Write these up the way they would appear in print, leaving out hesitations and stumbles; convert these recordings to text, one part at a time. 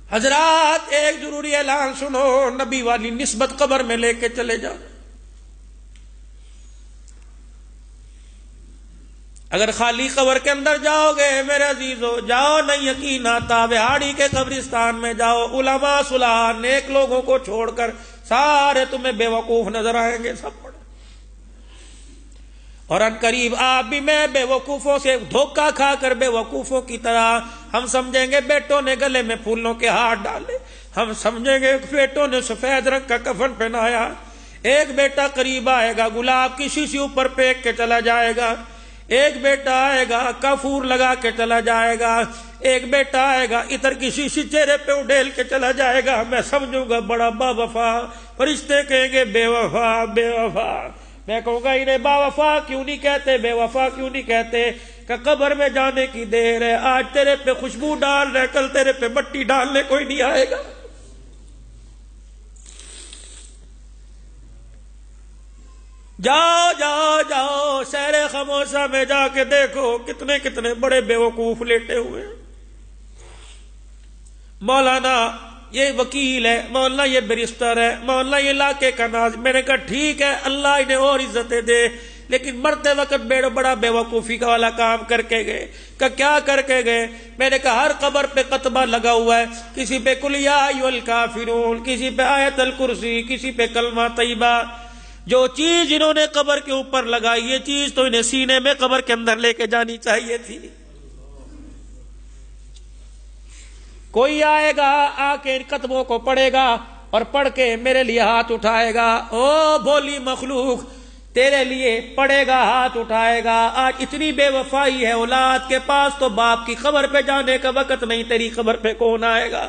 حضرات ایک ضروری اعلان سنو، نبی والی نسبت قبر میں لے کے چلے جاؤ۔ اگر خالی قبر کے اندر جاؤ گے میرے عزیزو، جاؤ نہیں یقین آتا، بہاڑی کے قبرستان میں جاؤ، علماء صلاح نیک لوگوں کو چھوڑ کر سارے تمہیں بے وقوف نظر آئیں گے سب پڑے، اور ان قریب آپ بھی میں بے وقوفوں سے دھوکہ کھا کر بے وقوفوں کی طرح ہم سمجھیں گے بیٹوں نے گلے میں پھولوں کے ہاتھ ڈالے، ہم سمجھیں گے بیٹوں نے سفید رنگ کا کفن پہنایا، ایک بیٹا قریب آئے گا گلاب کی شیشی اوپر پھینک کے چلا جائے گا، ایک بیٹا آئے گا کافور لگا کے چلا جائے گا، ایک بیٹا آئے گا عطر کی شیشی چہرے پہ اڈیل کے چلا جائے گا، میں سمجھوں گا بڑا با وفا، فرشتے کہیں گے بے وفا بے وفا، میں کہوں گا انہیں با وفا کیوں نہیں کہتے، بے وفا کیوں نہیں کہتے، کہ قبر میں جانے کی دیر ہے، آج تیرے پہ خوشبو ڈال رہے، کل تیرے پہ مٹی ڈالنے کوئی نہیں آئے گا۔ جاؤ جاؤ جاؤ شہر خموشہ میں جا کے دیکھو کتنے کتنے بڑے بے وقوف لیٹے ہوئے ہیں، مولانا یہ وکیل ہے، مولانا یہ بیرسٹر ہے، مولانا یہ علاقے کا ناظم۔ میں نے کہا ٹھیک ہے اللہ انہیں اور عزتیں دے، لیکن مرتے وقت بڑا بے وقوفی کا والا کام کر کے گئے۔ کہ کیا کر کے گئے؟ میں نے کہا ہر قبر پہ قطبہ لگا ہوا ہے، کسی پہ قل یا ایھا الکافرون، کسی پہ آیت الکرسی، کسی پہ کلمہ طیبہ۔ جو چیز انہوں نے قبر کے اوپر لگائی، یہ چیز تو انہیں سینے میں قبر کے اندر لے کے جانی چاہیے تھی۔ کوئی آئے گا آ کے ان قطبوں کو پڑھے گا اور پڑھ کے میرے لیے ہاتھ اٹھائے گا، او بولی مخلوق تیرے لیے پڑھے گا ہاتھ اٹھائے گا۔ آج اتنی بے وفائی ہے اولاد کے پاس تو باپ کی قبر پہ جانے کا وقت نہیں، تیری قبر پہ کون آئے گا؟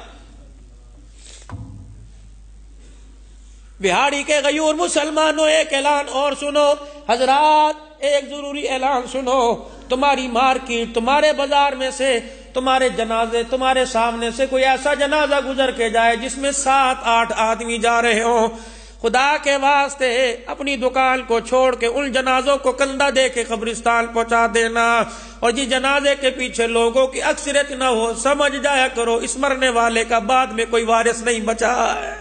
بہاڑی کے غیور مسلمانوں ایک اعلان اور سنو، حضرات ایک ضروری اعلان سنو، تمہاری مارکیٹ، تمہارے بازار میں سے، تمہارے جنازے، تمہارے سامنے سے کوئی ایسا جنازہ گزر کے جائے جس میں 7-8 آدمی جا رہے ہوں، خدا کے واسطے اپنی دکان کو چھوڑ کے ان جنازوں کو کندھا دے کے قبرستان پہنچا دینا، اور جس جنازے کے پیچھے لوگوں کی اکثریت نہ ہو، سمجھ جایا کرو اس مرنے والے کا بعد میں کوئی وارث نہیں بچا ہے۔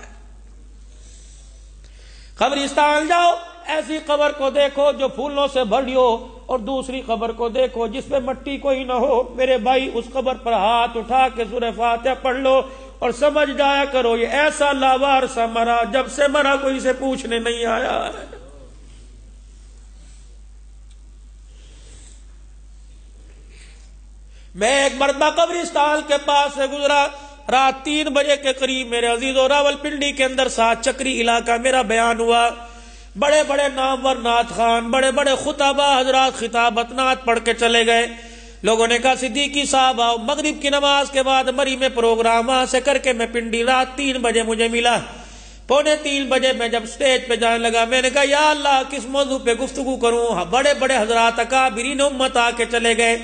قبرستان جاؤ، ایسی قبر کو دیکھو جو پھولوں سے بھری ہو، اور دوسری قبر کو دیکھو جس پہ مٹی کوئی نہ ہو، میرے بھائی اس قبر پر ہاتھ اٹھا کے سورہ فاتحہ پڑھ لو، اور سمجھ جایا کرو یہ ایسا لاوار سا مرا جب سے مرا کوئی سے پوچھنے نہیں آیا ہے۔ میں ایک مرتبہ قبرستان کے پاس سے گزرا، رات 3 بجے کے قریب میرے عزیزو، راولپنڈی کے اندر 7 چکری علاقہ میرا بیان ہوا، بڑے بڑے نامور نعت خان، بڑے بڑے خطبہ حضرات خطابت نعت پڑھ کے چلے گئے۔ لوگوں نے کہا صدیقی صاحب آؤ، مغرب کی نماز کے بعد مری میں پروگرام وہاں سے کر کے میں پنڈی، رات 3 بجے مجھے ملا، 2:45 بجے میں جب سٹیج پہ جانے لگا، میں نے کہا یا اللہ کس موضوع پہ گفتگو کروں؟ بڑے بڑے حضرات اکابرین امت آ کے چلے گئے،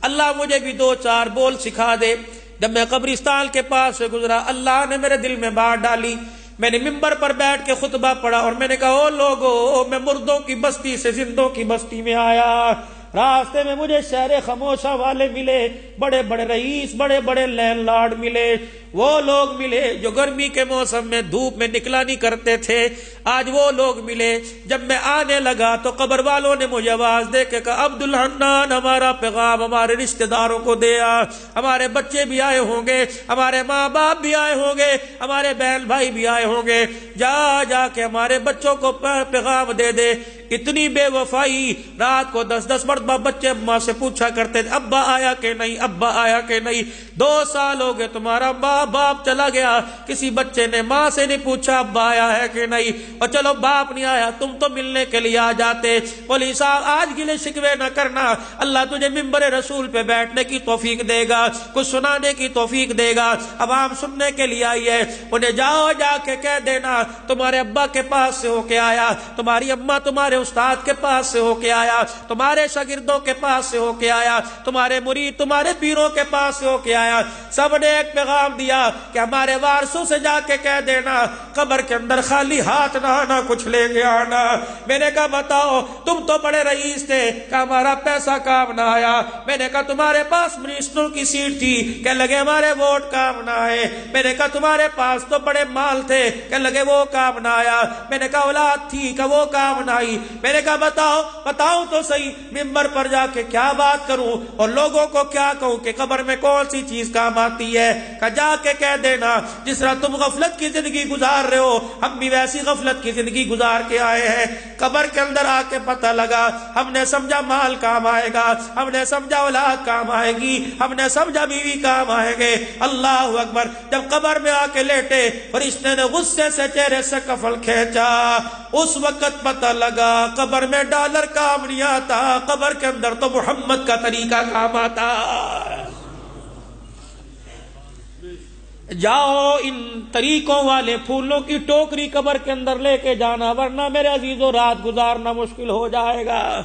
اللہ مجھے بھی 2-4 بول سکھا دے۔ جب میں قبرستان کے پاس سے گزرا، اللہ نے میرے دل میں بات ڈالی، میں نے ممبر پر بیٹھ کے خطبہ پڑھا، اور میں نے کہا او لوگو، میں مردوں کی بستی سے زندوں کی بستی میں آیا، راستے میں مجھے شہر خموشہ والے ملے، بڑے بڑے رئیس، بڑے بڑے لینڈ لارڈ ملے، وہ لوگ ملے جو گرمی کے موسم میں دھوپ میں نکلا نہیں کرتے تھے، آج وہ لوگ ملے۔ جب میں آنے لگا تو قبر والوں نے مجھے آواز دے کے کہا عبدالحنان ہمارا پیغام ہمارے رشتہ داروں کو دے آ، ہمارے بچے بھی آئے ہوں گے، ہمارے ماں باپ بھی آئے ہوں گے، ہمارے بہن بھائی بھی آئے ہوں گے، جا جا کے ہمارے بچوں کو پیغام دے دے۔ اتنی بے وفائی، رات کو 10-10 مرتبہ بچے ماں سے پوچھا کرتے تھے ابا آیا کہ نہیں، ابا آیا کہ نہیں، 2 سال ہو گئے تمہارا ماں باپ چلا گیا، کسی بچے نے ماں سے نہیں پوچھا ابا آیا ہے کہ نہیں، اور چلو باپ نہیں آیا تم تو ملنے کے لیے آ جاتے۔ مولوی صاحب آج گلے شکوے نہ کرنا، اللہ تجھے ممبر رسول پہ بیٹھنے کی توفیق دے گا، کچھ سنانے کی توفیق دے گا، عوام سننے کے لیے آئی ہے، انہیں جاؤ جا کے کہہ دینا تمہارے ابا کے پاس سے ہو کے آیا، تمہاری اماں تمہارے استاد کے پاس سے ہو کے آیا، تمہارے شاگردوں کے پاس سے ہو کے آیا، تمہارے مرید تمہارے پیروں کے پاس سے ہو کے آیا، سب نے ایک پیغام دیا دیا کہ ہمارے وارثوں سے جا کے کہہ دینا قبر کے اندر خالی ہاتھ نہ آنا، کچھ لے کے آنا۔ میں نے کہا بتاؤ تم تو بڑے رئیس تھے کہ ہمارا پیسہ کام نہ آیا۔ میں نے کہا تمہارے پاس منسٹروں کی سیٹ تھی کہ لگے ہمارے ووٹ کام نہ آئے۔ میں نے کہا تمہارے پاس تو بڑے مال تھے کہ لگے وہ کام نہ آیا۔ میں نے کہا اولاد تھی کہ وہ کام نہ آئی۔ میں نے کہا بتاؤ تو صحیح ممبر پر جا کے کیا بات کروں اور لوگوں کو کیا کہوں کہ قبر میں کون سی چیز کام آتی ہے؟ کہ جا کے کہہ دینا جس طرح تم غفلت کی زندگی گزار رہے ہو ہم بھی ویسی غفلت کی زندگی گزار کے آئے ہیں۔ قبر کے اندر آ کے پتہ لگا، ہم نے سمجھا مال کام آئے گا، ہم نے سمجھا اولاد کام آئے گی، ہم نے سمجھا بیوی کام آئے گے۔ اللہ اکبر! جب قبر میں آ کے لیٹے فرشتے نے غصے سے چہرے سے کفن کھینچا، اس وقت پتہ لگا قبر میں ڈالر کام نہیں آتا، قبر کے اندر تو محمد کا طریقہ کام آتا۔ جاؤ ان طریقوں والے پھولوں کی ٹوکری قبر کے اندر لے کے جانا، ورنہ میرے عزیزوں رات گزارنا مشکل ہو جائے گا۔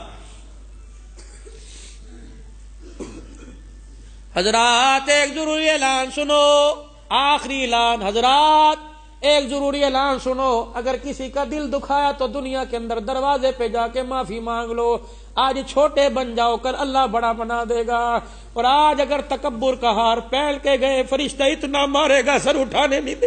حضرات ایک ضروری اعلان سنو، آخری اعلان۔ حضرات ایک ضروری اعلان سنو، اگر کسی کا دل دکھایا تو دنیا کے اندر دروازے پہ جا کے معافی مانگ لو۔ آج چھوٹے بن جاؤ، کل اللہ بڑا بنا دے گا۔ اور آج اگر تکبر کا ہار پہن کے گئے فرشتہ اتنا مارے گا سر اٹھانے نہیں دے۔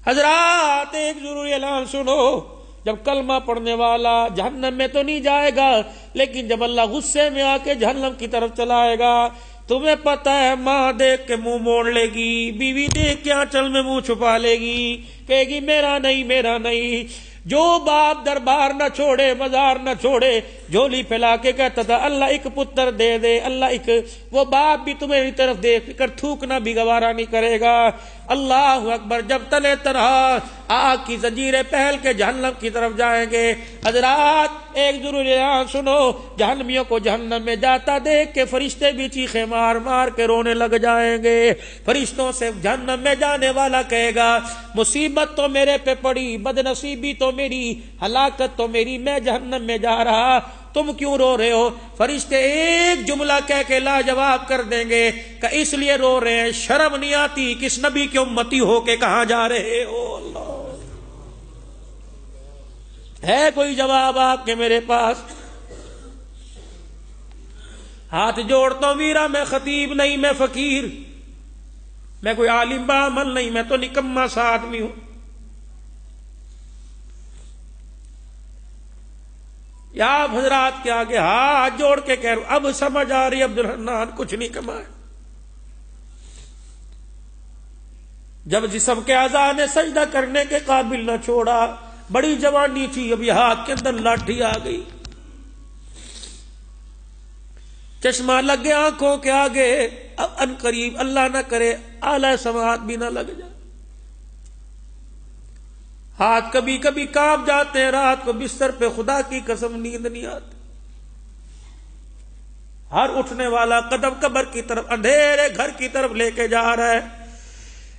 حضرات ایک ضروری اعلان سنو، جب کلمہ پڑھنے والا جہنم میں تو نہیں جائے گا، لیکن جب اللہ غصے میں آ کے جہنم کی طرف چلائے گا، تمہیں پتہ ہے ماں دیکھ کے منہ موڑ لے گی، بیوی دیکھ کے آنچل میں منہ چھپا لے گی، کہے گی میرا نہیں میرا نہیں۔ جو باپ دربار نہ چھوڑے مزار نہ چھوڑے جھولی پھیلا کے کہتا تھا اللہ ایک پتر دے دے اللہ ایک، وہ باپ بھی تمہاری طرف دیکھ کر تھوکنا بھی گوارا نہیں کرے گا۔ اللہ اکبر! جب تلے تنہا آگ کی زنجیریں پہل کے جہنم کی طرف جائیں گے۔ حضرات ایک ضروری اعلان سنو، جہنمیوں کو جہنم میں جاتا دیکھ کے فرشتے بھی چیخیں مار مار کے رونے لگ جائیں گے۔ فرشتوں سے جہنم میں جانے والا کہے گا مصیبت تو میرے پہ پڑی، بدنصیبی تو میری، ہلاکت تو میری، میں جہنم میں جا رہا، تم کیوں رو رہے ہو؟ فرشتے ایک جملہ کہہ کے لاجواب کر دیں گے کہ اس لیے رو رہے ہیں شرم نہیں آتی کس نبی کے امتی ہو کے کہاں جا رہے ہو؟ اللہ ہے کوئی جواب آپ کے میرے پاس؟ ہاتھ جوڑتا ہوں میرا، میں خطیب نہیں، میں فقیر، میں کوئی عالم بعمل نہیں، میں تو نکما سا آدمی ہوں۔ یا آپ حضرات کے آگے ہاتھ جوڑ کے کہہ رہا ہوں، اب سمجھ آ رہی عبد الحنان کچھ نہیں کمائے۔ جب جسم کے اعضاء نے سجدہ کرنے کے قابل نہ چھوڑا، بڑی جوانی تھی، ابھی ہاتھ کے اندر لاٹھی آ گئی، چشمہ لگ گیا آنکھوں کے آگے، اب ان قریب اللہ نہ کرے اعلی سماعت بھی نہ لگ جائے۔ ہاتھ کبھی کبھی کانپ جاتے ہیں، رات کو بستر پہ خدا کی قسم نیند نہیں آتی۔ ہر اٹھنے والا قدم قبر کی طرف، اندھیرے گھر کی طرف لے کے جا رہا ہے۔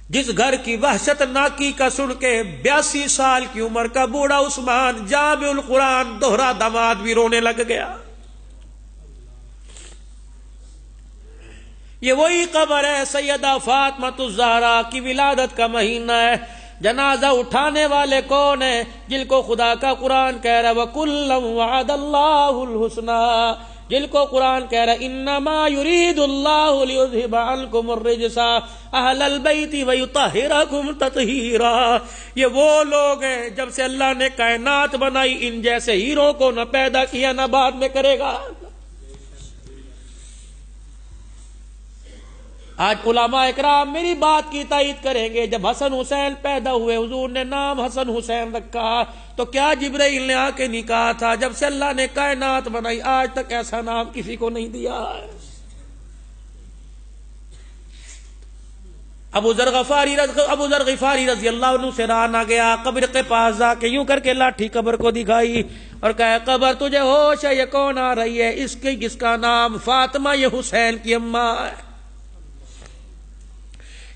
جس گھر کی وحشت ناکی کا سن کے 82 سال کی عمر کا بوڑھا عثمان جامع القرآن دوہرا داماد بھی رونے لگ گیا۔ یہ وہی قبر ہے، سیدہ فاطمہ الزہرا کی ولادت کا مہینہ ہے۔ جنازہ اٹھانے والے کون ہیں؟ جن کو خدا کا قرآن کہہ رہا ہے وَكُلًّا وَعَدَ اللَّهُ الْحُسْنَى، جن کو قرآن کہہ رہا ہے انما يريد الله ليذهب عنكم الرجس اهل البيت ويطهركم تطهيرا۔ یہ وہ لوگ ہیں جب سے اللہ نے کائنات بنائی ان جیسے ہیرو کو نہ پیدا کیا نہ بعد میں کرے گا۔ آج علماء اکرام میری بات کی تائید کریں گے، جب حسن حسین پیدا ہوئے حضور نے نام حسن حسین رکھا، تو کیا جبرائیل نے آ کے نہیں کہا تھا جب سے اللہ نے کائنات بنائی آج تک ایسا نام کسی کو نہیں دیا ہے؟ ابو ذر غفاری رضی اللہ عنہ سے رہا نہ گیا، قبر کے پاس جا کے یوں کر کے لاٹھی قبر کو دکھائی اور کہا قبر تجھے ہوش ہے یہ کون آ رہی ہے؟ اس کی جس کا نام فاطمہ، یہ حسین کی اماں ہے۔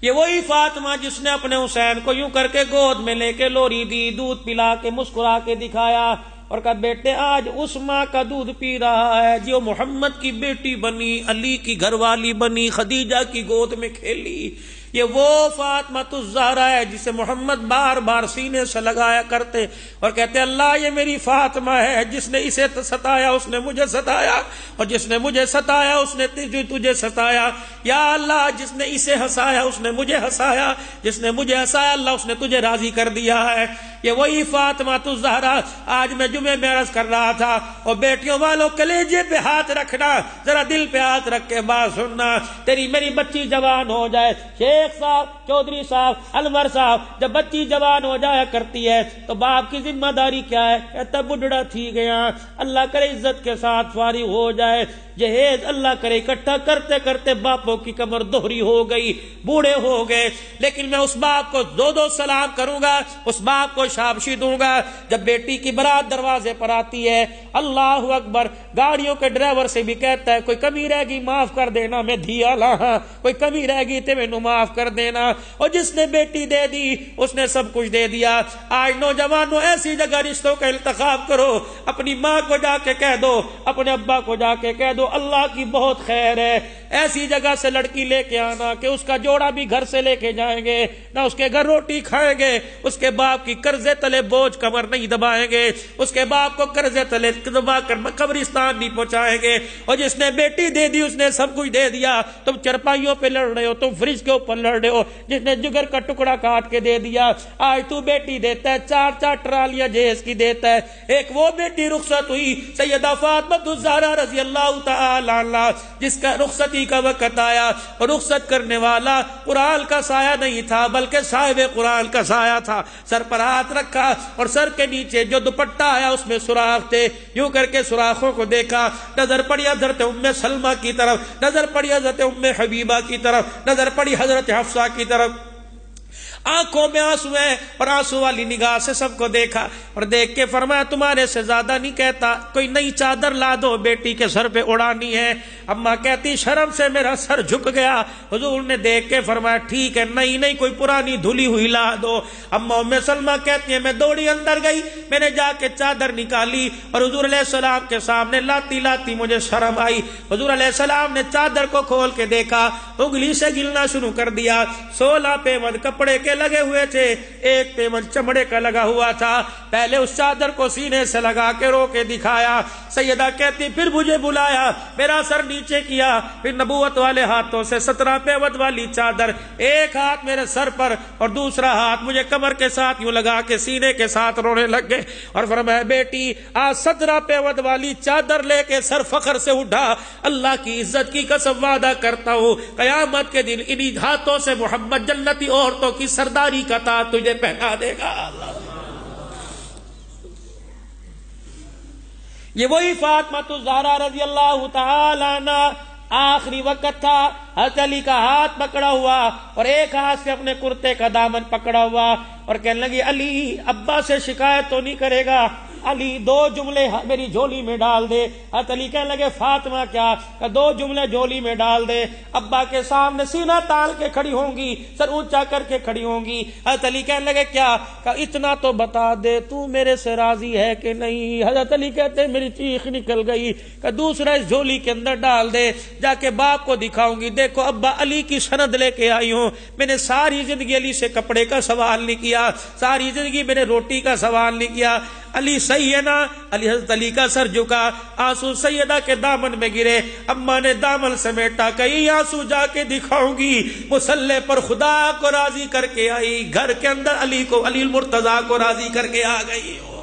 یہ وہی فاطمہ جس نے اپنے حسین کو یوں کر کے گود میں لے کے لوری دی، دودھ پلا کے مسکرا کے دکھایا اور کہا بیٹے آج اس ماں کا دودھ پی رہا ہے جو محمد کی بیٹی بنی، علی کی گھر والی بنی، خدیجہ کی گود میں کھیلی۔ یہ وہ فاطمہ الزہرا ہے جسے محمد بار بار سینے سے لگایا کرتے اور کہتے اللہ یہ میری فاطمہ ہے، جس نے اسے ستایا اس نے مجھے ستایا، اور جس نے مجھے ستایا اس نے تجھے ستایا۔ یا اللہ جس نے اسے ہنسایا اس نے مجھے ہنسایا، جس نے مجھے ہنسایا اللہ اس نے تجھے راضی کر دیا ہے۔ یہ وہی فاطمہ الزہرا آج میں جمعے میں عرض کر رہا تھا، اور بیٹیوں والوں کلیجے پہ ہاتھ رکھنا، ذرا دل پہ ہاتھ رکھ کے بات سننا۔ تیری میری بچی جوان ہو جائے، شیخ صاحب، چودھری صاحب، انور صاحب، جب بچی جوان ہو جایا کرتی ہے تو باپ کی ذمہ داری کیا ہے؟ کہتا بڈھڑا تھی گیا، اللہ کرے عزت کے ساتھ فارغ ہو جائے، جہیز اللہ کرے اکٹھا کرتے کرتے باپوں کی کمر دوہری ہو گئی، بوڑھے ہو گئے، لیکن میں اس باپ کو دو سلام کروں گا، اس باپ کو شاباشی دوں گا جب بیٹی کی برات دروازے پر آتی ہے۔ اللہ اکبر، گاڑیوں کے ڈرائیور سے بھی کہتا ہے کوئی کمی رہ گئی معاف کر دینا، میں دھیا لاہاں، کوئی کمی رہ گئی تے مینوں معاف کر دینا۔ اور جس نے بیٹی دے دی اس نے سب کچھ دے دیا۔ آج نوجوانوں ایسی جگہ رشتوں کا انتخاب کرو، اپنی ماں کو جا کے کہہ دو، اپنے ابا کو جا کے کہہ دو اللہ کی بہت خیر ہے، ایسی جگہ سے لڑکی لے کے آنا کہ اس کا جوڑا بھی گھر سے لے کے جائیں گے، نہ اس کے گھر روٹی کھائیں گے، اس کے باپ کی قرضے تلے بوجھ کمر نہیں دبائیں گے، اس کے باپ کو قرضے تلے دبا کر قبرستان نہیں پہنچائیں گے۔ اور جس نے بیٹی دے دی اس نے سب کچھ دے دیا، تم چرپائیوں پہ لڑ رہے ہو، تم فریج کے اوپر لڑ رہے ہو، جس نے جگر کا ٹکڑا کاٹ کے دے دیا۔ آج تو بیٹی دیتا ہے، چار ٹرالیاں جہیز کی دیتا ہے۔ ایک وہ بیٹی رخصت ہوئی سیدہ فاطمہ الزہرا رضی اللہ تعالی عنہا، جس کا رخصتی کا وقت آیا، اور رخصت کرنے والا قرآن کا سایہ نہیں تھا بلکہ صاحب قرآن کا سایہ تھا۔ سر پر ہاتھ رکھا اور سر کے نیچے جو دوپٹہ آیا اس میں سوراخ تھے، یوں کر کے سوراخوں کو دیکھا، نظر پڑی حضرت ام سلمہ کی طرف، نظر پڑی حضرت ام حبیبہ کی طرف، نظر پڑی حضرت حفصہ کی طرف، آنکھوں میں آنسو ہیں اور آنسو والی نگاہ سے سب کو دیکھا، اور دیکھ کے فرمایا تمہارے سے زیادہ نہیں کہتا، کوئی نئی چادر لا دو بیٹی کے سر پہ اڑانی ہے۔ اماں کہتی شرم سے میرا سر جھک گیا۔ حضور نے دیکھ کے فرمایا ٹھیک ہے، نہیں کوئی پرانی دھلی ہوئی لا دو۔ اماں ام سلمہ کہتی ہیں میں دوڑی اندر گئی، میں نے جا کے چادر نکالی اور حضور علیہ السلام کے سامنے لاتی لاتی مجھے شرم آئی۔ حضور علیہ السلام نے چادر کو کھول کے دیکھا، انگلی سے گلنا شروع کر دیا۔ 16 پیوند کپڑے کے لگے ہوئے تھے، ایک پیوند چمڑے کا لگا ہوا تھا۔ پہلے اس چادر کو سینے سے لگا کے رو کے دکھایا۔ سیدہ کہتی پھر مجھے بلایا، میرا سر نیچے کیا، پھر نبوت والے ہاتھوں سے 17 پیوند والی چادر، ایک ہاتھ میرے سر پر اور دوسرا ہاتھ مجھے کمر کے ساتھ یوں لگا کے سینے کے ساتھ رونے لگ گئے، اور فرمایا بیٹی آج 17 پیوند والی چادر لے کے سر فخر سے اٹھا، اللہ کی عزت کی قسم وعدہ کرتا ہوں قیامت کے دن انہی ہاتھوں سے محمد جنتی عورتوں کی سرداری کا تاج تجھے پہنا دے گا۔ یہ وہی فاطمہ الزہرا رضی اللہ تعالی عنہ، آخری وقت تھا، حضرت علی کا ہاتھ پکڑا ہوا اور ایک ہاتھ سے اپنے کرتے کا دامن پکڑا ہوا، اور کہنے لگی علی ابا سے شکایت تو نہیں کرے گا؟ علی 2 جملے میری جھولی میں ڈال دے۔ حضرت علی کہنے لگے فاطمہ کیا؟ کہ 2 جملے جھولی میں ڈال دے۔ ابا کے سامنے سینہ تال کے کھڑی ہوں گی، سر اونچا کر کے کھڑی ہوں گی۔ حضرت علی کہنے لگے کیا؟ کہ اتنا تو بتا دے تو میرے سے راضی ہے کہ نہیں؟ حضرت علی کہتے میری چیخ نکل گئی کہ دوسرا اس جھولی کے اندر ڈال دے، جا کے باپ کو دکھاؤں گی، دیکھو ابا علی کی سند لے کے آئی ہوں، میں نے ساری زندگی علی سے کپڑے کا سوال نہیں کیا، ساری زندگی میں نے روٹی کا سوال نہیں کیا۔ علی صحیح ہے نا؟ علی حضرت علی کا سر جھکا، آنسو سیدہ کے دامن میں گرے، اماں نے دامن سمیٹا، کئی آنسو جا کے دکھاؤں گی، مصلی پر خدا کو راضی کر کے آئی، گھر کے اندر علی المرتضیٰ کو راضی کر کے آ گئی ہو۔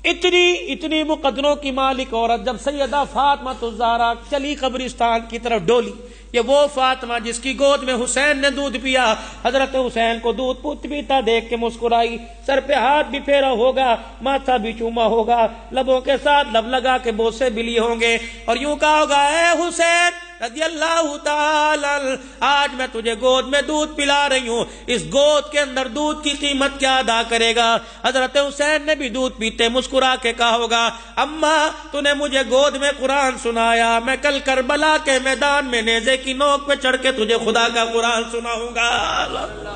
اتنی مقدروں کی مالک عورت جب سیدہ فاطمہ الزہرا چلی قبرستان کی طرف ڈولی، یہ وہ فاطمہ جس کی گود میں حسین نے دودھ پیا، حضرت حسین کو دودھ پیتا دیکھ کے مسکرائی، سر پہ ہاتھ بھی پھیرا ہوگا، ماتھا بھی چوما ہوگا، لبوں کے ساتھ لب لگا کے بوسے بھی لیے ہوں گے، اور یوں کہا ہوگا اے حسین رضی اللہ تعالی آج میں تجھے گود میں دودھ پلا رہی ہوں، اس گود کے اندر دودھ کی قیمت کیا ادا کرے گا؟ حضرت حسین نے بھی دودھ پیتے مسکرا کے کہا ہوگا اماں تو نے مجھے گود میں قرآن سنایا، میں کل کربلا کے میدان میں نیزے کی نوک پہ چڑھ کے تجھے خدا کا قرآن سناؤں گا۔